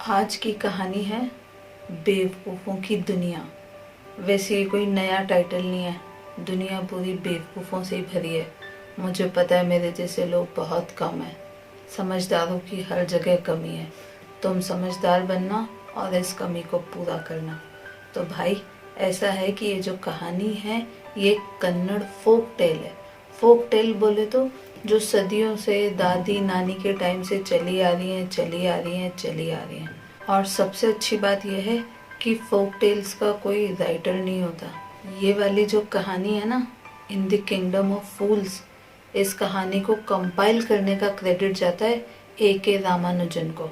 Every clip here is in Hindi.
आज की कहानी है बेवकूफ़ों की दुनिया। वैसे ये कोई नया टाइटल नहीं है, दुनिया पूरी बेवकूफ़ों से ही भरी है। मुझे पता है मेरे जैसे लोग बहुत कम हैं, समझदारों की हर जगह कमी है। तुम समझदार बनना और इस कमी को पूरा करना। तो भाई ऐसा है कि ये जो कहानी है ये कन्नड़ फोक टेल है। फोक टेल बोले तो जो सदियों से दादी नानी के टाइम से चली आ रही हैं, चली आ रही हैं, चली आ रही हैं। और सबसे अच्छी बात यह है कि फोक टेल्स का कोई राइटर नहीं होता। ये वाली जो कहानी है ना, इन द किंगडम ऑफ फूल्स, इस कहानी को कंपाइल करने का क्रेडिट जाता है A.K. रामानुजन को।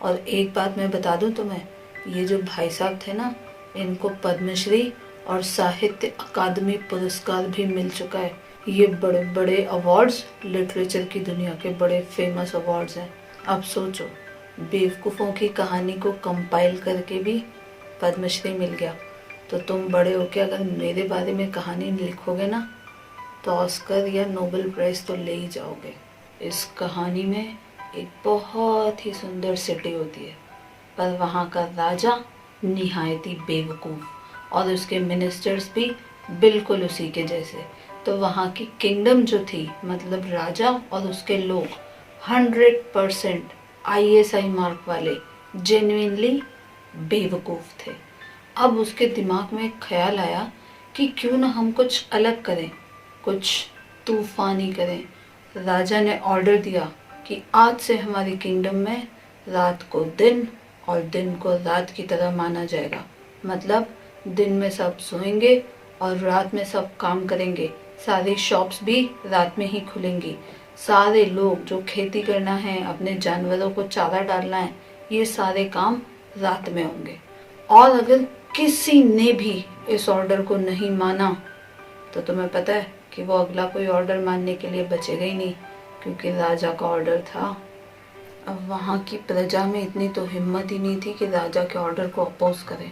और एक बात मैं बता दूं तुम्हें, ये जो भाई साहब थे ना, इनको पद्मश्री और साहित्य अकादमी पुरस्कार भी मिल चुका है। ये बड़े बड़े अवार्ड्स, लिटरेचर की दुनिया के बड़े फेमस अवार्ड्स हैं। अब सोचो, बेवकूफ़ों की कहानी को कंपाइल करके भी पद्मश्री मिल गया, तो तुम बड़े होके अगर मेरे बारे में कहानी लिखोगे ना तो ऑस्कर या नोबेल प्राइज़ तो ले ही जाओगे। इस कहानी में एक बहुत ही सुंदर सिटी होती है, पर वहाँ का राजा निहायती बेवकूफ़ और उसके मिनिस्टर्स भी बिल्कुल उसी के जैसे। तो वहाँ की किंगडम जो थी, मतलब राजा और उसके लोग 100% ISI मार्क वाले जेन्युइनली बेवकूफ़ थे। अब उसके दिमाग में एक ख्याल आया कि क्यों ना हम कुछ अलग करें, कुछ तूफानी करें। राजा ने ऑर्डर दिया कि आज से हमारी किंगडम में रात को दिन और दिन को रात की तरह माना जाएगा। मतलब दिन में सब सोएंगे और रात में सब काम करेंगे। सारी शॉप्स भी रात में ही खुलेंगी। सारे लोग जो खेती करना है, अपने जानवरों को चारा डालना है, ये सारे काम रात में होंगे। और अगर किसी ने भी इस ऑर्डर को नहीं माना तो तुम्हें पता है कि वो अगला कोई ऑर्डर मानने के लिए बचेगा ही नहीं, क्योंकि राजा का ऑर्डर था। अब वहाँ की प्रजा में इतनी तो हिम्मत ही नहीं थी कि राजा के ऑर्डर को अपोज करें।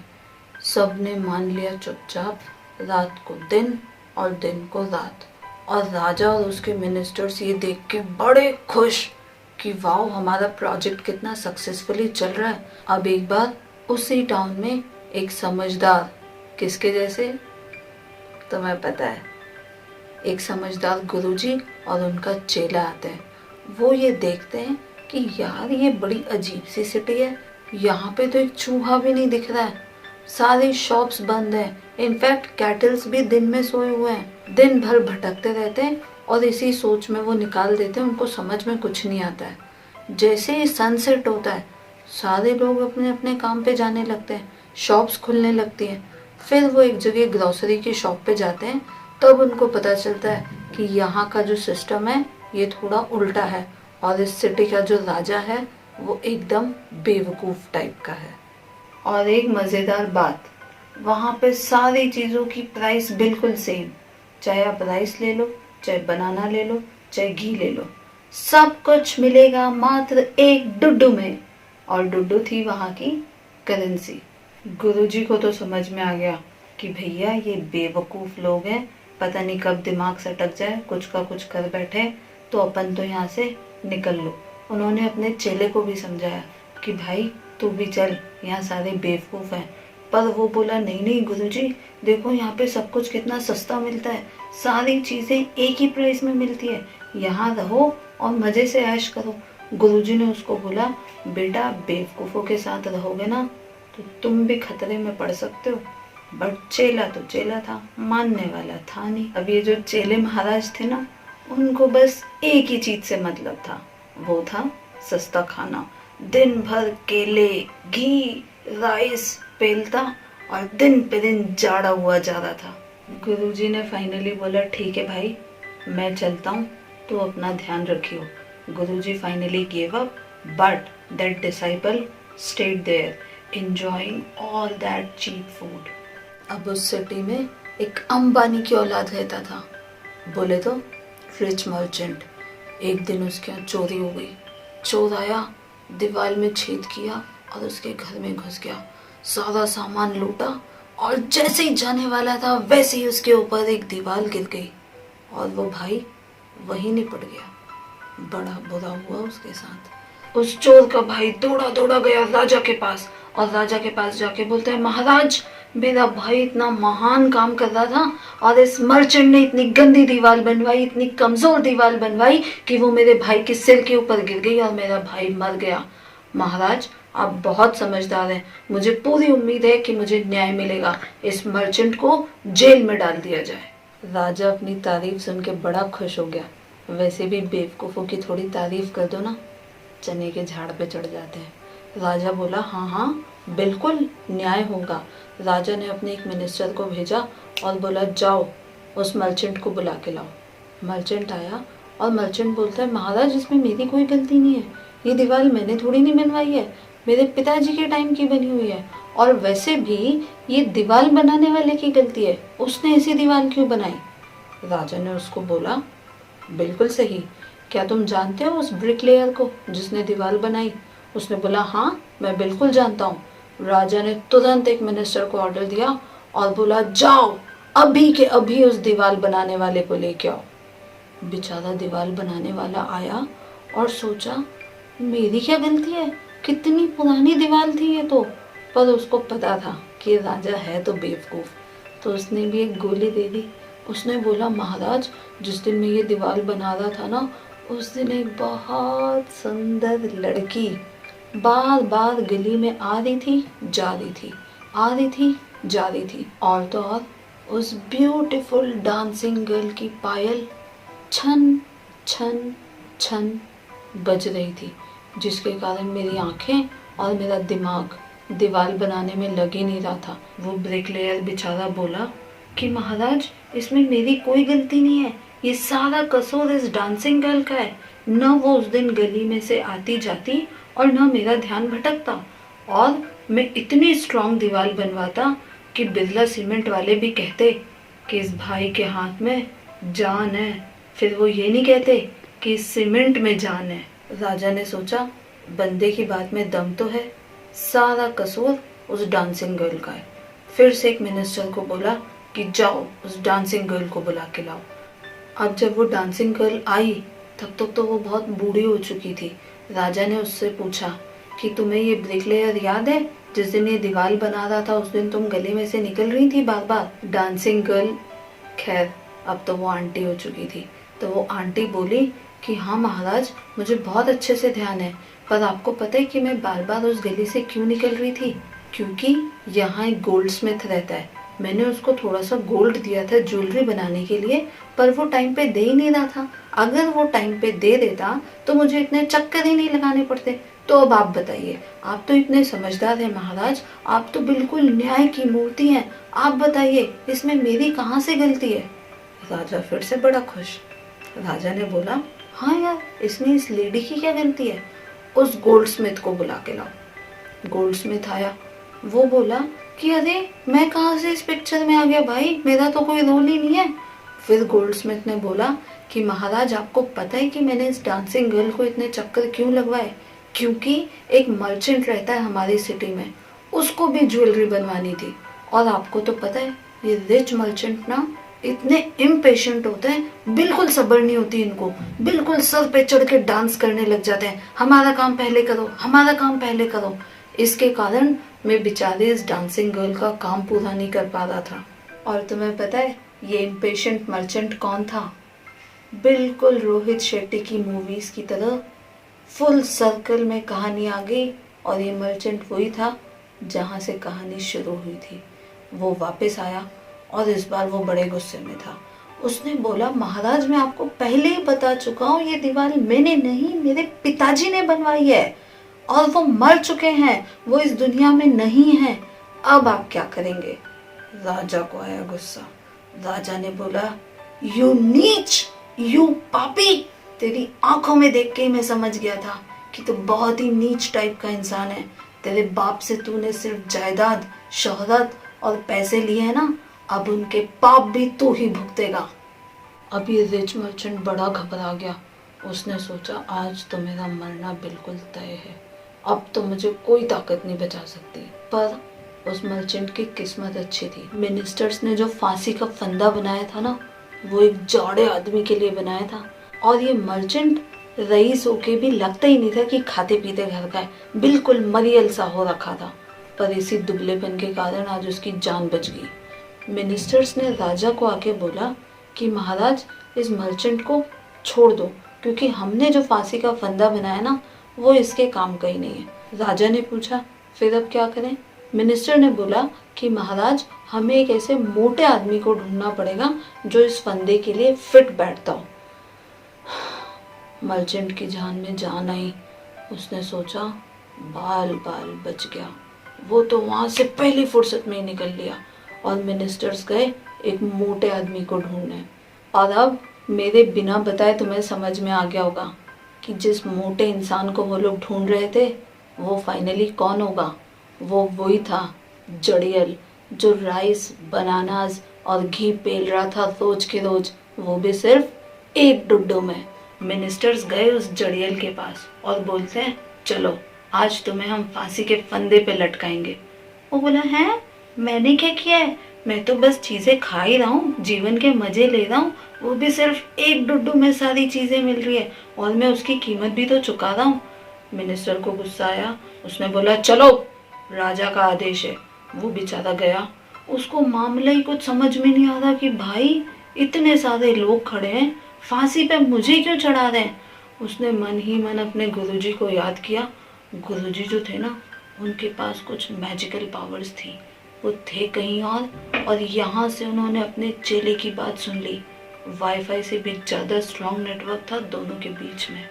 सब ने मान लिया चुपचाप, रात को दिन और दिन को रात। और राजा और उसके मिनिस्टर्स ये देख के बड़े खुश कि वाओ, हमारा प्रोजेक्ट कितना सक्सेसफुली चल रहा है। अब एक बार उसी टाउन में एक समझदार, किसके जैसे तुम्हें पता है, एक समझदार गुरुजी और उनका चेला आते हैं। वो ये देखते हैं कि यार ये बड़ी अजीब सी सिटी है, यहाँ पे तो एक चूहा भी नहीं दिख रहा है, सारी शॉप्स बंद हैं, इनफैक्ट कैटल्स भी दिन में सोए हुए हैं, दिन भर भटकते रहते हैं और इसी सोच में वो निकाल देते हैं। उनको समझ में कुछ नहीं आता है। जैसे ही सनसेट होता है सारे लोग अपने अपने काम पे जाने लगते हैं, शॉप्स खुलने लगती हैं। फिर वो एक जगह ग्रोसरी की शॉप पे जाते हैं, तब उनको पता चलता है कि यहाँ का जो सिस्टम है ये थोड़ा उल्टा है और इस सिटी का जो राजा है वो एकदम बेवकूफ़ टाइप का है। और एक मज़ेदार बात, वहाँ पे सारी चीज़ों की प्राइस बिल्कुल सेम, चाहे आप राइस ले लो, चाहे बनाना ले लो, चाहे घी ले लो, सब कुछ मिलेगा मात्र एक डुड्डू में। और डुड्डू थी वहाँ की करेंसी। गुरुजी को तो समझ में आ गया कि भैया ये बेवकूफ़ लोग हैं, पता नहीं कब दिमाग सटक जाए, कुछ का कुछ कर बैठे, तो अपन तो यहाँ से निकल लो। उन्होंने अपने चेले को भी समझाया कि भाई तू भी चल, यहाँ सारे बेवकूफ़ हैं। पर वो बोला नहीं नहीं गुरुजी, देखो यहाँ पे सब कुछ कितना सस्ता मिलता है, सारी चीज़ें एक ही प्राइस में मिलती है, यहाँ रहो और मज़े से ऐश करो। गुरुजी ने उसको बोला, बेटा बेवकूफ़ों के साथ रहोगे ना तो तुम भी खतरे में पड़ सकते हो। बट चेला तो चेला था, मानने वाला था नहीं। अब ये जो चेले महाराज थे ना, उनको बस एक ही चीज़ से मतलब था, वो था सस्ता खाना। दिन भर केले, घी, राइस पेलता और दिन पे दिन जाड़ा हुआ जा रहा था। गुरुजी ने फाइनली बोला ठीक है भाई, मैं चलता हूँ, तो अपना ध्यान रखियो। गुरुजी finally gave up, but that disciple stayed there enjoying all that cheap food। अब उस सिटी में एक अंबानी की औलाद रहता था, बोले तो रिच मर्चेंट। एक दिन उसके यहाँ चोरी हो गई। चोर आया, दीवार में छेद किया और उसके घर में घुस गया, सारा सामान लूटा और जैसे ही जाने वाला था वैसे ही उसके ऊपर एक दीवार गिर गई और वो भाई वहीं निपट गया। बड़ा बुरा हुआ उसके साथ। उस चोर का भाई दौड़ा दौड़ा गया राजा के पास, और राजा के पास जाके बोलता है, महाराज मेरा भाई इतना महान काम कर रहा था और इस मर्चेंट ने इतनी गंदी दीवार बनवाई, इतनी कमजोर दीवार बनवाई कि वो मेरे भाई के सिर के ऊपर गिर गई और मेरा भाई मर गया। महाराज आप बहुत समझदार हैं, मुझे पूरी उम्मीद है कि मुझे न्याय मिलेगा, इस मर्चेंट को जेल में डाल दिया जाए। राजा अपनी तारीफ सुन के बड़ा खुश हो गया। वैसे भी बेवकूफ़ों की थोड़ी तारीफ कर दो ना, चने के झाड़ पे चढ़ जाते हैं। राजा बोला, हाँ हाँ बिल्कुल न्याय होगा। राजा ने अपने एक मिनिस्टर को भेजा और बोला, जाओ उस मर्चेंट को बुला के लाओ। मर्चेंट आया और मर्चेंट बोलता है, महाराज इसमें मेरी कोई गलती नहीं है, ये दीवार मैंने थोड़ी नहीं बनवाई है, मेरे पिताजी के टाइम की बनी हुई है, और वैसे भी ये दीवार बनाने वाले की गलती है, उसने ऐसी दीवार क्यों बनाई। राजा ने उसको बोला, बिल्कुल सही, क्या तुम जानते हो उस ब्रिकलेयर को जिसने दीवार बनाई। उसने बोला, हाँ मैं बिल्कुल जानता हूँ। राजा ने तुरंत एक मिनिस्टर को ऑर्डर दिया और बोला, जाओ अभी के अभी उस दीवार बनाने वाले को लेके आओ। बेचारा दीवार बनाने वाला आया और सोचा, मेरी क्या गलती है, कितनी पुरानी दीवार थी ये तो। पर उसको पता था कि राजा है तो बेवकूफ़, तो उसने भी एक गोली दे दी। उसने बोला, महाराज जिस दिन मैं ये दीवार बना रहा था ना, उस दिन एक बहुत सुंदर लड़की बार बार गली में आ रही थी जा रही थी, आ रही थी जा रही थी, और तो और उस ब्यूटीफुल डांसिंग गर्ल की पायल छन छन छन बज रही थी, जिसके कारण मेरी आंखें और मेरा दिमाग दीवार बनाने में लग ही नहीं रहा था। वो ब्रिकलेयर बेचारा बोला कि महाराज इसमें मेरी कोई गलती नहीं है, ये सारा कसूर इस डांसिंग गर्ल का है। न वो उस दिन गली में से आती जाती और न मेरा ध्यान भटकता, और मैं इतनी स्ट्रॉन्ग दीवार बनवाता कि बिरला सीमेंट वाले भी कहते कि इस भाई के हाथ में जान है, फिर वो ये नहीं कहते कि इस सीमेंट में जान है। राजा ने सोचा, बंदे की बात में दम तो है, सारा कसूर उस डांसिंग गर्ल का है। फिर से एक मिनिस्टर को बोला कि जाओ उस डांसिंग गर्ल को बुला के लाओ। अब जब वो डांसिंग गर्ल आई तब तक तो वो बहुत बूढ़ी हो चुकी थी। राजा ने उससे पूछा कि तुम्हें ये ब्रिकलेयर याद है, जिस दिन ये दीवार बना रहा था उस दिन तुम गली में से निकल रही थी बार बार। डांसिंग गर्ल, खैर अब तो वो आंटी हो चुकी थी, तो वो आंटी बोली कि हाँ महाराज मुझे बहुत अच्छे से ध्यान है, पर आपको पता है कि मैं बार बार उस गली से क्यों निकल रही थी, क्योंकि यहाँ एक गोल्ड स्मिथ रहता है, मैंने उसको थोड़ा सा गोल्ड दिया था ज्वेलरी बनाने के लिए, पर वो टाइम पे दे ही नहीं रहा था। अगर वो टाइम पे दे देता तो मुझे इतने चक्कर ही नहीं लगाने पड़ते। तो अब आप बताइए, आप तो इतने समझदार हैं महाराज, आप तो बिल्कुल न्याय की मूर्ति हैं, आप बताइए इसमें मेरी कहाँ से गलती है। राजा फिर से बड़ा खुश। राजा ने बोला, हाँ यार इसमें इस लेडी की क्या गलती है, उस गोल्ड स्मिथ को बुला के लाओ। गोल्ड स्मिथ आया, वो बोला कि अरे मैं कहाँ से इस पिक्चर में आ गया भाई, मेरा तो कोई रोल ही नहीं है। फिर गोल्ड स्मिथ ने बोला कि महाराज आपको पता है कि मैंने इस डांसिंग गर्ल को इतने चक्कर क्यों लगवाए, क्योंकि एक मर्चेंट रहता है हमारी सिटी में, उसको भी ज्वेलरी बनवानी थी, और आपको तो पता है ये रिच मर्चेंट ना इतने इम्पेशेंट होते हैं, बिल्कुल सब्र नहीं होती इनको, बिल्कुल सर पे चढ़ के डांस करने लग जाते हैं, हमारा काम पहले करो, हमारा काम पहले करो। इसके कारण मैं बेचारी इस डांसिंग गर्ल का काम पूरा नहीं कर पा रहा था। और तुम्हें पता है ये इम्पेशेंट मर्चेंट कौन था? बिल्कुल रोहित शेट्टी की मूवीज की तरह फुल सर्कल में कहानी आ गई, और ये मर्चेंट वही था जहाँ से कहानी शुरू हुई थी। वो वापस आया और इस बार वो बड़े गुस्से में था। उसने बोला, महाराज मैं आपको पहले ही बता चुका हूँ ये दीवार मैंने नहीं मेरे पिताजी ने बनवाई है, और वो मर चुके हैं, वो इस दुनिया में नहीं है, अब आप क्या करेंगे। राजा को आया गुस्सा। राजा ने बोला, यू नीच, यू पापी, तेरी आंखों में देख के ही मैं समझ गया था कि तू बहुत ही नीच टाइप का इंसान है। तेरे बाप से तूने सिर्फ जायदाद, शोहरत और पैसे लिए हैं ना, अब उनके पाप भी तू ही भुगतेगा। अब ये रिच मर्चेंट बड़ा घबरा गया। उसने सोचा, आज तो मेरा मरना बिल्कुल तय है, अब तो मुझे कोई ताकत नहीं बचा सकती। पर उस मर्चेंट की किस्मत अच्छी थी। मिनिस्टर्स ने जो फांसी का फंदा बनाया था ना, वो एक जाड़े आदमी के लिए बनाया था, और ये मर्चेंट रईस होके भी लगता ही नहीं था कि खाते पीते घर का है, बिल्कुल मरियल सा हो रखा था। पर इसी दुबलेपन के कारण आज उसकी जान बच गई। मिनिस्टर्स ने राजा को आके बोला कि महाराज, इस मर्चेंट को छोड़ दो, क्योंकि हमने जो फांसी का फंदा बनाया ना, वो इसके काम का ही नहीं है। राजा ने पूछा, फिर अब क्या करें? मिनिस्टर ने बोला कि महाराज, हमें एक ऐसे मोटे आदमी को ढूंढना पड़ेगा जो इस फंदे के लिए फिट बैठता हो। मर्चेंट की जान में जान आई। उसने सोचा, बाल बाल बच गया। वो तो वहां से पहली फुर्सत में ही निकल लिया और मिनिस्टर्स गए एक मोटे आदमी को ढूंढने। और अब मेरे बिना बताए तुम्हें समझ में आ गया होगा कि जिस मोटे इंसान को वो लोग ढूंढ रहे थे, वो फाइनली कौन होगा। वो वही था, जड़ियल, जो राइस, बनानास और घी पेल रहा था रोज के रोज, वो भी सिर्फ एक डुड्डू में। मिनिस्टर्स गए उस जड़ियल के पास और बोलते हैं, चलो आज तुम्हें हम फांसी के फंदे पे लटकाएंगे। वो बोला, है मैंने क्या किया है? मैं तो बस चीजें खा ही रहा हूँ, जीवन के मजे ले रहा हूँ, वो भी सिर्फ एक डुड्डू में सारी चीजें मिल रही है और मैं उसकी कीमत भी तो चुका रहा हूँ। मिनिस्टर को गुस्सा आया। उसने बोला, चलो राजा का आदेश है। वो बेचारा गया। उसको मामला ही कुछ समझ में नहीं आ रहा कि भाई इतने सारे लोग खड़े हैं, फांसी पे मुझे क्यों चढ़ा रहे हैं। उसने मन ही मन अपने गुरुजी को याद किया। गुरुजी जो थे ना, उनके पास कुछ मैजिकल पावर्स थी, वो थे कहीं और यहाँ से उन्होंने अपने चेले की बात सुन ली। वाईफाई से भी ज़्यादा स्ट्रॉन्ग नेटवर्क था दोनों के बीच में।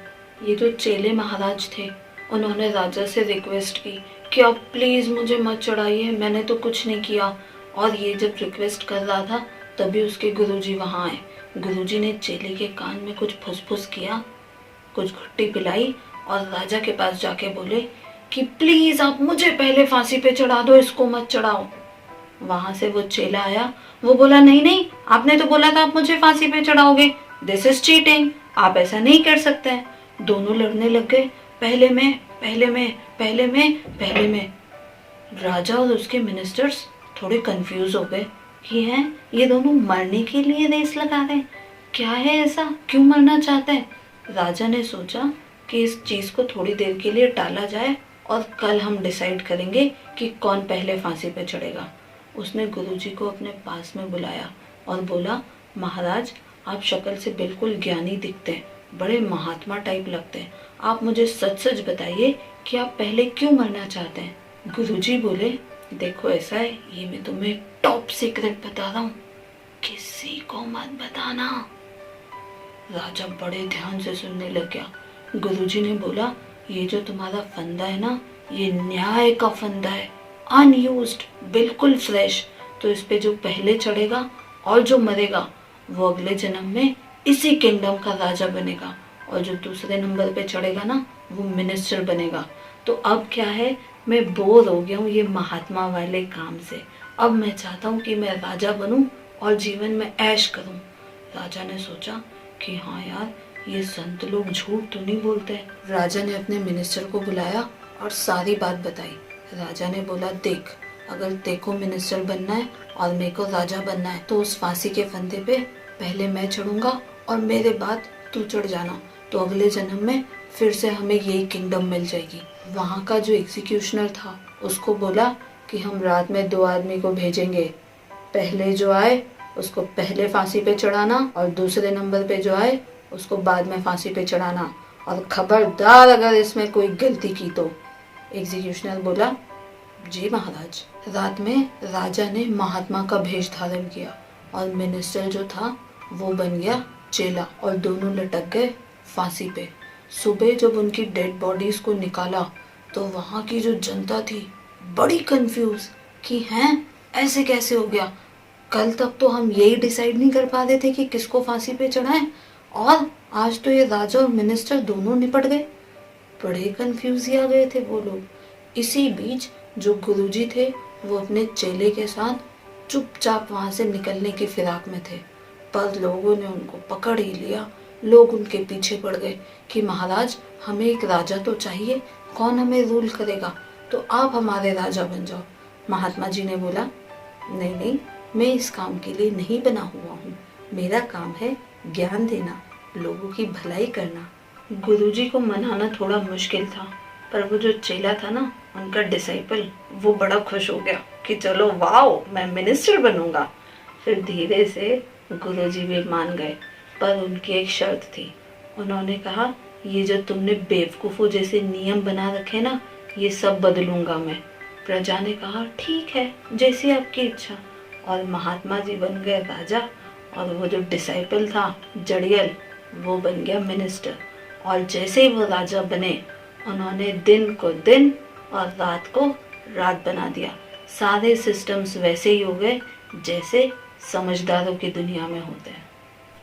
ये जो चेले महाराज थे, उन्होंने राजा से रिक्वेस्ट की कि आप प्लीज़ मुझे मत चढ़ाइए, मैंने तो कुछ नहीं किया। और ये जब रिक्वेस्ट कर रहा था तभी उसके गुरुजी वहाँ आए। गुरुजी ने चेले के कान में कुछ फुसफुस किया, कुछ घुट्टी पिलाई और राजा के पास जाके बोले कि प्लीज आप मुझे पहले फांसी पे चढ़ा दो, इसको मत चढ़ाओ। वहां से वो चेला आया। वो बोला, नहीं नहीं, आपने तो बोला था आप मुझे फांसी पे चढ़ाओगे, दिस इज चीटिंग, आप ऐसा नहीं कर सकते हैं। दोनों लड़ने लग गए, पहले मैं, पहले मैं, पहले मैं, पहले मैं। राजा और उसके मिनिस्टर्स थोड़े कंफ्यूज हो गए कि हैं ये दोनों मरने के लिए रेस लगा रहे हैं, क्या है ऐसा, क्यों मरना चाहते हैं। राजा ने सोचा कि इस चीज को थोड़ी देर के लिए टाला जाए और कल हम डिसाइड करेंगे कि कौन पहले फांसी पे चढ़ेगा। उसने गुरुजी को अपने पास में बुलाया और बोला, महाराज आप शक्ल से बिल्कुल ज्ञानी दिखते हैं, बड़े महात्मा टाइप लगते हैं, आप मुझे सच सच बताइए कि आप पहले क्यों मरना चाहते हैं। गुरुजी बोले, देखो ऐसा है, ये मैं तुम्हें टॉप सीक्रेट बता रहा हूँ, किसी को मत बताना। राजा बड़े ध्यान से सुनने लग गया। गुरुजी ने बोला, ये जो तुम्हारा फंदा है ना, ये न्याय का फंदा है, अनयूज्ड, बिल्कुल फ्रेश। तो इस पे जो पहले चढ़ेगा और जो मरेगा वो अगले जन्म में इसी किंगडम का राजा बनेगा, और जो दूसरे नंबर पे चढ़ेगा ना, वो मिनिस्टर बनेगा। तो अब क्या है, मैं बोर हो गया हूँ ये महात्मा वाले काम से, अब मैं चाहता हूँ कि मैं राजा बनूं और जीवन में ऐश करूं। राजा ने सोचा कि हाँ यार, ये संत लोग झूठ तो नहीं बोलते। राजा ने अपने मिनिस्टर को बुलाया और सारी बात बताई। राजा ने बोला, देख, अगर तेको मिनिस्टर बनना है और मेरे को राजा बनना है तो उस फांसी के फंदे पे पहले मैं चढ़ूंगा और मेरे बाद तू चढ़ जाना, तो अगले जन्म में फिर से हमें यही किंगडम मिल जाएगी। वहाँ का जो एग्जीक्यूशनर था उसको बोला कि हम रात में 2 आदमी को भेजेंगे, पहले जो आए उसको पहले फांसी पे चढ़ाना और दूसरे नंबर पे जो आए उसको बाद में फांसी पे चढ़ाना, और खबरदार अगर इसमें कोई गलती की तो। एग्जीक्यूशनर बोला, जी महाराज। रात में राजा ने महात्मा का भेष धारण किया और मिनिस्टर जो था वो बन गया चेला, और दोनों लटक गए फांसी पे। सुबह जब उनकी डेड बॉडीज को निकाला तो वहाँ की जो जनता थी बड़ी कंफ्यूज कि हैं ऐसे कैसे हो गया, कल तक तो हम यही डिसाइड नहीं कर पा रहे थे कि किसको फांसी पे चढ़ाएं, और आज तो ये राजा और मिनिस्टर दोनों निपट गए। बड़े कंफ्यूज ही आ गए थे वो लोग। इसी बीच जो गुरुजी थे वो अपने चेले के साथ चुपचाप वहां से निकलने की फिराक में थे, पर लोगों ने उनको पकड़ ही लिया। लोग उनके पीछे पड़ गए कि महाराज हमें एक राजा तो चाहिए, कौन हमें रूल करेगा, तो आप हमारे राजा बन जाओ। महात्मा जी ने बोला, नहीं नहीं, मैं इस काम के लिए नहीं बना हुआ हूँ, मेरा काम है ज्ञान देना, लोगों की भलाई करना। गुरुजी को मनाना थोड़ा मुश्किल था, पर वो जो चेला था ना, उनका डिसाइपल, वो बड़ा खुश हो गया कि चलो वाओ, मैं मिनिस्टर बनूंगा। फिर धीरे से गुरुजी भी मान गए, पर उनकी एक शर्त थी। उन्होंने कहा, ये जो तुमने बेवकूफ़ों जैसे नियम बना रखे ना, ये सब बदलूंगा मैं। प्रजा ने कहा, ठीक है, जैसी आपकी इच्छा। और महात्मा जी बन गए राजा, और वो जो डिसाइपल था जड़ियल, वो बन गया मिनिस्टर। और जैसे ही वो राजा बने, उन्होंने दिन को दिन और रात को रात बना दिया। सारे सिस्टम्स वैसे ही हो गए जैसे समझदारों की दुनिया में होते हैं।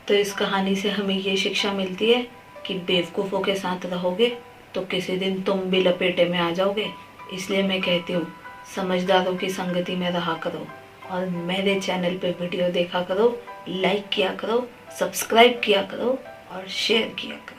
तो इस कहानी से हमें ये शिक्षा मिलती है कि बेवकूफ़ों के साथ रहोगे तो किसी दिन तुम भी लपेटे में आ जाओगे। इसलिए मैं कहती हूँ, समझदारों की संगति में रहा करो, और मेरे चैनल पे वीडियो देखा करो, लाइक किया करो, सब्सक्राइब किया करो और शेयर किया करो।